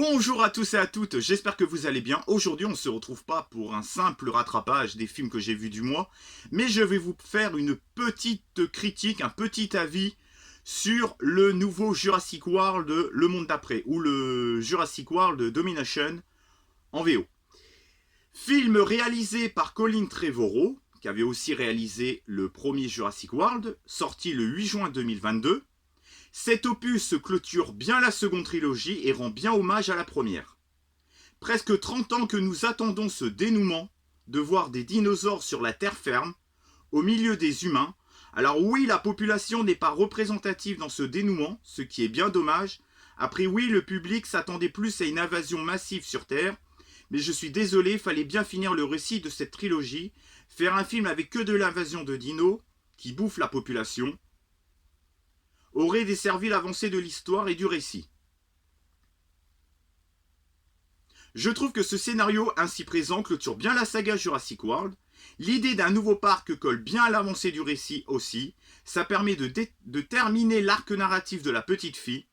Bonjour à tous et à toutes, j'espère que vous allez bien. Aujourd'hui, on ne se retrouve pas pour un simple rattrapage des films que j'ai vus du mois, mais je vais vous faire une petite critique, un petit avis sur le nouveau Jurassic World Le Monde d'après, ou le Jurassic World Domination en VO. Film réalisé par Colin Trevorrow, qui avait aussi réalisé le premier Jurassic World, sorti le 8 juin 2022. Cet opus clôture bien la seconde trilogie et rend bien hommage à la première. Presque 30 ans que nous attendons ce dénouement, de voir des dinosaures sur la terre ferme, au milieu des humains. Alors oui, la population n'est pas représentative dans ce dénouement, ce qui est bien dommage. Après oui, le public s'attendait plus à une invasion massive sur Terre, mais je suis désolé, fallait bien finir le récit de cette trilogie, faire un film avec que de l'invasion de dinos, qui bouffe la population, aurait desservi l'avancée de l'histoire et du récit. Je trouve que ce scénario ainsi présent clôture bien la saga Jurassic World. L'idée d'un nouveau parc colle bien à l'avancée du récit aussi. Ça permet de terminer l'arc narratif de la petite fille,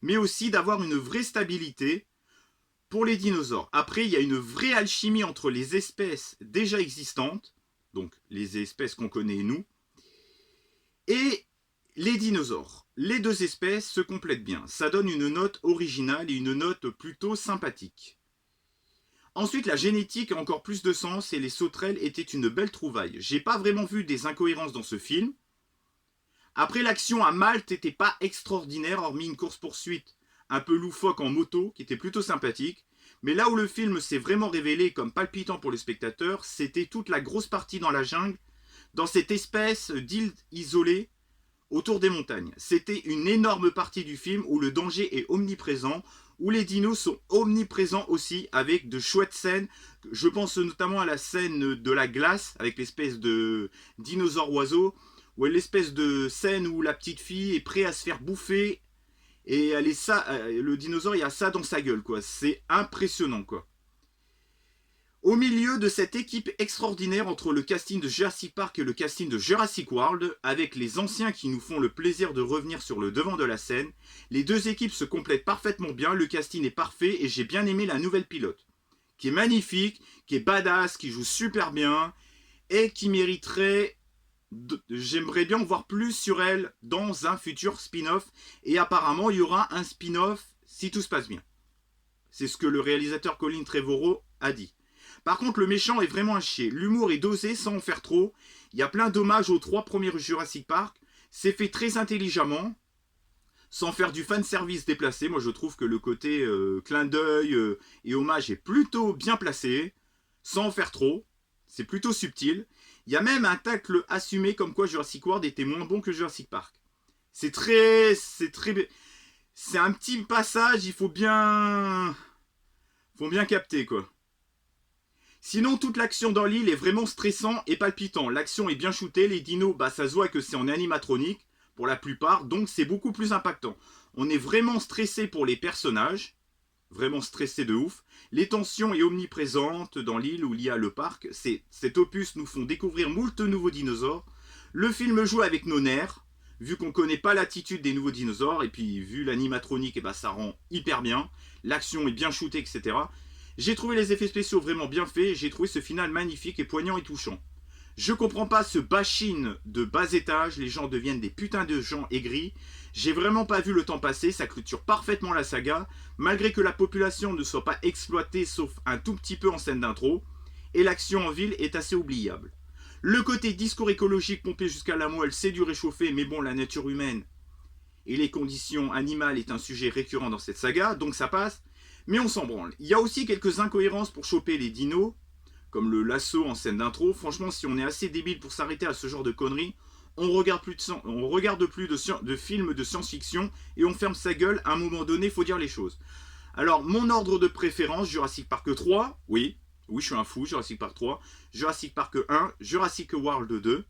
mais aussi d'avoir une vraie stabilité pour les dinosaures. Après, il y a une vraie alchimie entre les espèces déjà existantes, donc les espèces qu'on connaît nous, et les dinosaures. Les deux espèces se complètent bien. Ça donne une note originale et une note plutôt sympathique. Ensuite, la génétique a encore plus de sens et les sauterelles étaient une belle trouvaille. J'ai pas vraiment vu des incohérences dans ce film. Après, l'action à Malte n'était pas extraordinaire, hormis une course-poursuite un peu loufoque en moto, qui était plutôt sympathique. Mais là où le film s'est vraiment révélé comme palpitant pour le spectateur, c'était toute la grosse partie dans la jungle, dans cette espèce d'île isolée, autour des montagnes. C'était une énorme partie du film où le danger est omniprésent, où les dinos sont omniprésents aussi, avec de chouettes scènes. Je pense notamment à la scène de la glace, avec l'espèce de dinosaure oiseau, ou à l'espèce de scène où la petite fille est prête à se faire bouffer, et le dinosaure il a ça dans sa gueule, quoi. C'est impressionnant, quoi. Au milieu de cette équipe extraordinaire entre le casting de Jurassic Park et le casting de Jurassic World, avec les anciens qui nous font le plaisir de revenir sur le devant de la scène, les deux équipes se complètent parfaitement bien, le casting est parfait et j'ai bien aimé la nouvelle pilote, qui est magnifique, qui est badass, qui joue super bien et qui mériterait... J'aimerais bien en voir plus sur elle dans un futur spin-off et apparemment il y aura un spin-off si tout se passe bien. C'est ce que le réalisateur Colin Trevorrow a dit. Par contre, le méchant est vraiment un chier. L'humour est dosé sans en faire trop. Il y a plein d'hommages aux 3 premiers Jurassic Park. C'est fait très intelligemment, sans faire du fanservice déplacé. Moi, je trouve que le côté clin d'œil et hommage est plutôt bien placé, sans en faire trop. C'est plutôt subtil. Il y a même un tacle assumé comme quoi Jurassic World était moins bon que Jurassic Park. C'est un petit passage, il faut bien capter, quoi. Sinon, toute l'action dans l'île est vraiment stressant et palpitant. L'action est bien shootée, les dinos, ça se voit que c'est en animatronique, pour la plupart, donc c'est beaucoup plus impactant. On est vraiment stressé pour les personnages, vraiment stressé de ouf. Les tensions est omniprésente dans l'île où il y a le parc. Cet opus nous font découvrir moult nouveaux dinosaures. Le film joue avec nos nerfs, vu qu'on ne connaît pas l'attitude des nouveaux dinosaures, et puis vu l'animatronique, ça rend hyper bien. L'action est bien shootée, etc. J'ai trouvé les effets spéciaux vraiment bien faits, j'ai trouvé ce final magnifique et poignant et touchant. Je comprends pas ce bashing de bas étage, les gens deviennent des putains de gens aigris. J'ai vraiment pas vu le temps passer, ça clôture parfaitement la saga, malgré que la population ne soit pas exploitée sauf un tout petit peu en scène d'intro, et l'action en ville est assez oubliable. Le côté discours écologique pompé jusqu'à la moelle, c'est du réchauffé, mais bon, la nature humaine et les conditions animales est un sujet récurrent dans cette saga, donc ça passe. Mais on s'en branle. Il y a aussi quelques incohérences pour choper les dinos, comme le lasso en scène d'intro. Franchement, si on est assez débile pour s'arrêter à ce genre de conneries, on regarde plus de films de science-fiction et on ferme sa gueule. À un moment donné, il faut dire les choses. Alors, mon ordre de préférence, Jurassic Park 3, oui, je suis un fou, Jurassic Park 3, Jurassic Park 1, Jurassic World 2,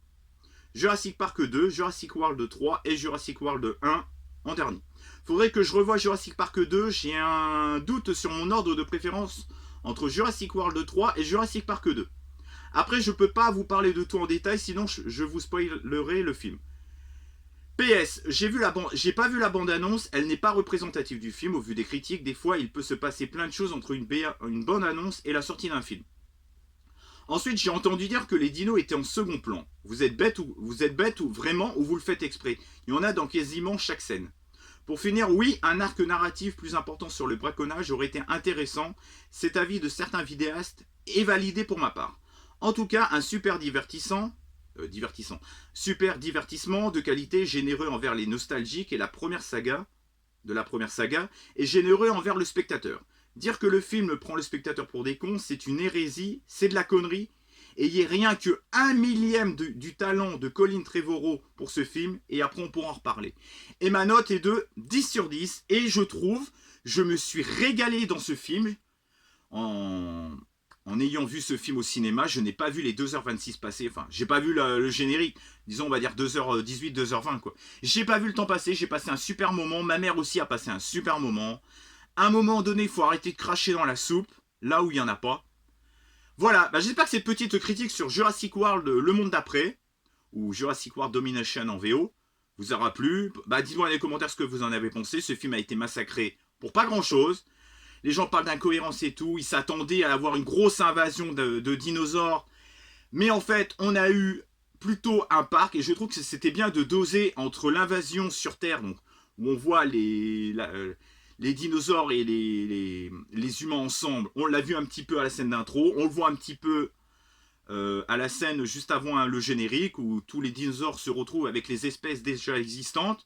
Jurassic Park 2, Jurassic World 3 et Jurassic World 1 en dernier. Faudrait que je revoie Jurassic Park 2, j'ai un doute sur mon ordre de préférence entre Jurassic World 3 et Jurassic Park 2. Après, je peux pas vous parler de tout en détail, sinon je vous spoilerai le film. PS, j'ai pas vu la bande-annonce, elle n'est pas représentative du film, au vu des critiques, des fois il peut se passer plein de choses entre une bande-annonce et la sortie d'un film. Ensuite, j'ai entendu dire que les dinos étaient en second plan. Vous êtes bête ou vraiment, ou vous le faites exprès. Il y en a dans quasiment chaque scène. Pour finir, oui, un arc narratif plus important sur le braconnage aurait été intéressant. Cet avis de certains vidéastes est validé pour ma part. En tout cas, un super super divertissement de qualité, généreux envers les nostalgiques et la première saga, et généreux envers le spectateur. Dire que le film prend le spectateur pour des cons, c'est une hérésie, c'est de la connerie. Et il n'y a rien que 1/1000 du talent de Colin Trevorrow pour ce film, et après on pourra en reparler. Et ma note est de 10 sur 10, et je me suis régalé dans ce film. En ayant vu ce film au cinéma, je n'ai pas vu les 2h26 passer, enfin, j'ai pas vu le générique, disons on va dire 2h18, 2h20 quoi. J'ai pas vu le temps passer, j'ai passé un super moment, ma mère aussi a passé un super moment. À un moment donné, il faut arrêter de cracher dans la soupe, là où il n'y en a pas. Voilà, j'espère que cette petite critique sur Jurassic World, le monde d'après, ou Jurassic World Domination en VO, vous aura plu. Dites-moi dans les commentaires ce que vous en avez pensé, ce film a été massacré pour pas grand chose. Les gens parlent d'incohérence et tout, ils s'attendaient à avoir une grosse invasion de dinosaures. Mais en fait, on a eu plutôt un parc, et je trouve que c'était bien de doser entre l'invasion sur Terre, donc, où on voit les dinosaures et les humains ensemble. On l'a vu un petit peu à la scène d'intro, on le voit un petit peu à la scène juste avant le générique, où tous les dinosaures se retrouvent avec les espèces déjà existantes.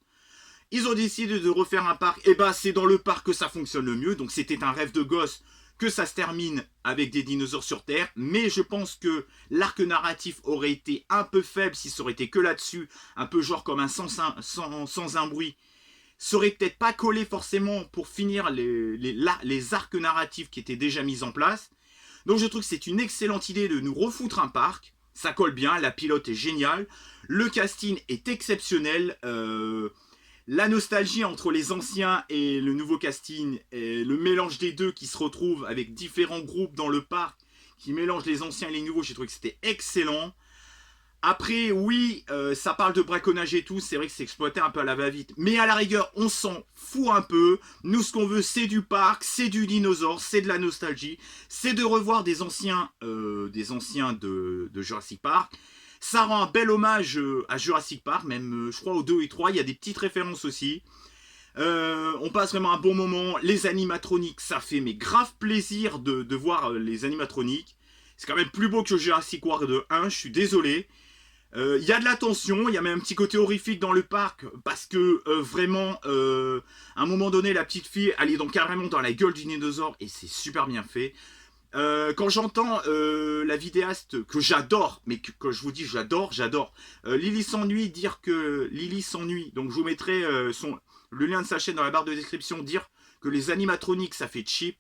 Ils ont décidé de refaire un parc, et c'est dans le parc que ça fonctionne le mieux, donc c'était un rêve de gosse que ça se termine avec des dinosaures sur Terre, mais je pense que l'arc narratif aurait été un peu faible si ça aurait été que là-dessus, un peu genre comme un sans un bruit. Ça aurait peut-être pas collé forcément pour finir les arcs narratifs qui étaient déjà mis en place. Donc je trouve que c'est une excellente idée de nous refoutre un parc, ça colle bien, la pilote est géniale, le casting est exceptionnel, la nostalgie entre les anciens et le nouveau casting, et le mélange des deux qui se retrouvent avec différents groupes dans le parc, qui mélangent les anciens et les nouveaux, j'ai trouvé que c'était excellent. Après, oui, ça parle de braconnage et tout, c'est vrai que c'est exploité un peu à la va-vite, mais à la rigueur, on s'en fout un peu. Nous, ce qu'on veut, c'est du parc, c'est du dinosaure, c'est de la nostalgie, c'est de revoir des anciens de Jurassic Park. Ça rend un bel hommage à Jurassic Park, même je crois au 2 et 3, il y a des petites références aussi. On passe vraiment un bon moment. Les animatroniques, ça fait mais grave plaisir de voir les animatroniques. C'est quand même plus beau que Jurassic World 1, je suis désolé. Il y a de la tension, il y a même un petit côté horrifique dans le parc, parce que vraiment, à un moment donné, la petite fille, elle est donc carrément dans la gueule du dinosaure, et c'est super bien fait. Quand j'entends la vidéaste que j'adore, mais que je vous dis j'adore, Lily s'ennuie, dire que Lily s'ennuie, donc je vous mettrai le lien de sa chaîne dans la barre de description, dire que les animatroniques ça fait cheap.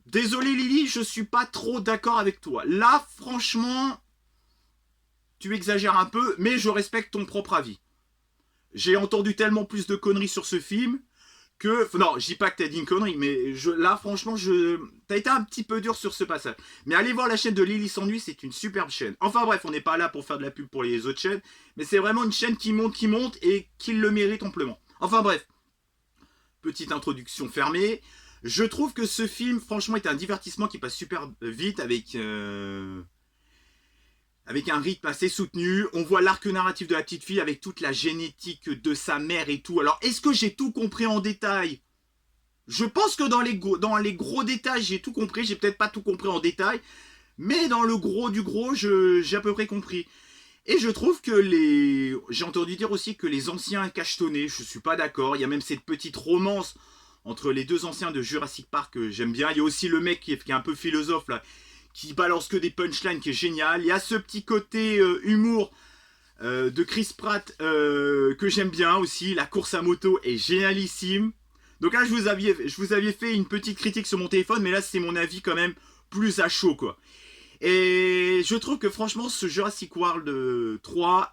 Désolé Lily, je suis pas trop d'accord avec toi. Là, franchement, tu exagères un peu, mais je respecte ton propre avis. J'ai entendu tellement plus de conneries sur ce film que... Non, je dis pas que t'as dit une connerie, mais là, franchement, t'as été un petit peu dur sur ce passage. Mais allez voir la chaîne de Lily s'ennuie, c'est une superbe chaîne. Enfin bref, on n'est pas là pour faire de la pub pour les autres chaînes, mais c'est vraiment une chaîne qui monte, et qui le mérite amplement. Enfin bref, petite introduction fermée. Je trouve que ce film, franchement, est un divertissement qui passe super vite avec un rythme assez soutenu. On voit l'arc narratif de la petite fille avec toute la génétique de sa mère et tout. Alors, est-ce que j'ai tout compris en détail? Je pense que dans les gros détails, j'ai tout compris. J'ai peut-être pas tout compris en détail, mais dans le gros du gros, j'ai à peu près compris. Et je trouve que j'ai entendu dire aussi que les anciens cachetonnaient. Je suis pas d'accord. Il y a même cette petite romance entre les deux anciens de Jurassic Park que j'aime bien. Il y a aussi le mec qui est un peu philosophe là, qui balance que des punchlines, qui est génial. Il y a ce petit côté humour de Chris Pratt que j'aime bien aussi. La course à moto est génialissime. Donc là, je vous avais fait une petite critique sur mon téléphone, mais là, c'est mon avis quand même plus à chaud, quoi. Et je trouve que franchement, ce Jurassic World 3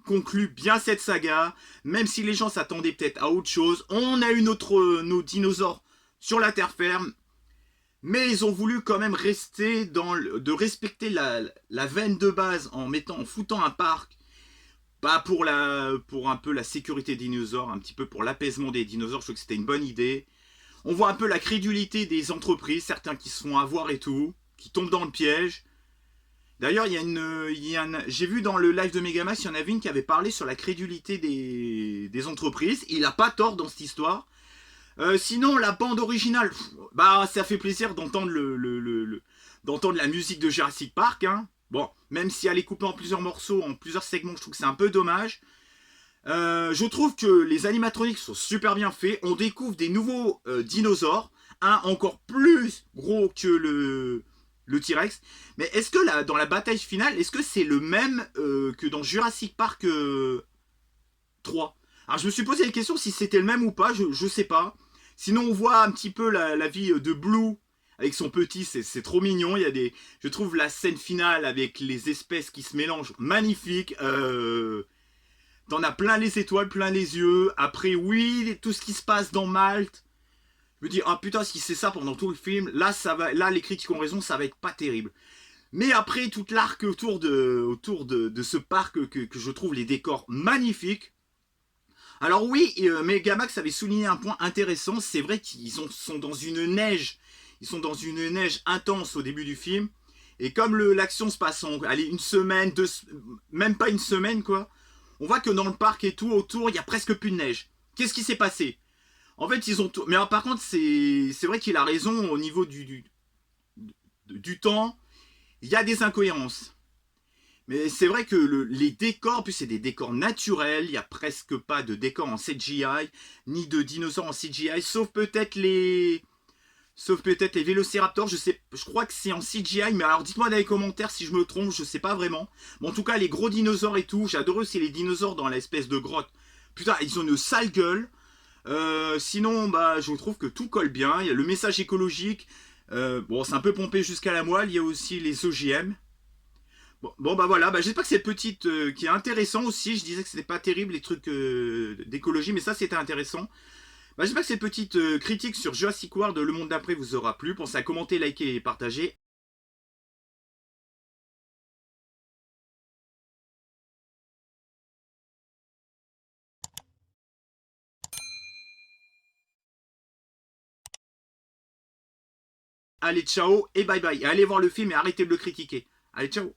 conclut bien cette saga, même si les gens s'attendaient peut-être à autre chose. On a eu nos dinosaures sur la terre ferme, mais ils ont voulu quand même respecter la veine de base en foutant un parc Bah pour un peu la sécurité des dinosaures, un petit peu pour l'apaisement des dinosaures, je trouve que c'était une bonne idée. On voit un peu la crédulité des entreprises, certains qui se font avoir et tout, qui tombent dans le piège. D'ailleurs, j'ai vu dans le live de Megamas, il y en avait une qui avait parlé sur la crédulité des entreprises. Il a pas tort dans cette histoire. Sinon, la bande originale, bah ça fait plaisir d'entendre d'entendre la musique de Jurassic Park. Hein. Bon, même si elle est coupée en plusieurs morceaux, en plusieurs segments, je trouve que c'est un peu dommage. Je trouve que les animatroniques sont super bien faits. On découvre des nouveaux dinosaures, un encore plus gros que le T-Rex. Mais est-ce que dans la bataille finale, est-ce que c'est le même que dans Jurassic Park 3? Alors je me suis posé la question si c'était le même ou pas, je sais pas. Sinon on voit un petit peu la vie de Blue avec son petit, c'est trop mignon. Je trouve la scène finale avec les espèces qui se mélangent magnifique. T'en as plein les étoiles, plein les yeux. Après oui, tout ce qui se passe dans Malte. Je me dis ah putain si c'est ça pendant tout le film, là les critiques ont raison, ça va être pas terrible. Mais après tout l'arc autour de ce parc que je trouve les décors magnifiques. Alors oui, Megamax avait souligné un point intéressant, c'est vrai qu'ils sont dans une neige, ils sont dans une neige intense au début du film, et comme l'action se passe en une semaine, même pas une semaine quoi, on voit que dans le parc et tout autour, il y a presque plus de neige. Qu'est-ce qui s'est passé? En fait, ils ont tout... Mais alors, par contre, c'est vrai qu'il a raison au niveau du temps, il y a des incohérences. Mais c'est vrai que les décors, en plus c'est des décors naturels, il n'y a presque pas de décors en CGI, ni de dinosaures en CGI, sauf peut-être les vélociraptors, je crois que c'est en CGI, mais alors dites-moi dans les commentaires si je me trompe, je sais pas vraiment. Mais en tout cas, les gros dinosaures et tout, j'adore aussi les dinosaures dans l'espèce de grotte. Putain, ils ont une sale gueule. Sinon, bah, je trouve que tout colle bien, il y a le message écologique, bon, c'est un peu pompé jusqu'à la moelle, il y a aussi les OGM. Bon, bah voilà, bah, j'espère que cette petite qui est intéressant aussi. Je disais que c'était pas terrible les trucs d'écologie, mais ça c'était intéressant. Bah, j'espère que cette petite critique sur Jurassic World, le monde d'après vous aura plu. Pensez à commenter, liker et partager. Allez, ciao et bye bye. Et allez voir le film et arrêtez de le critiquer. Allez, ciao.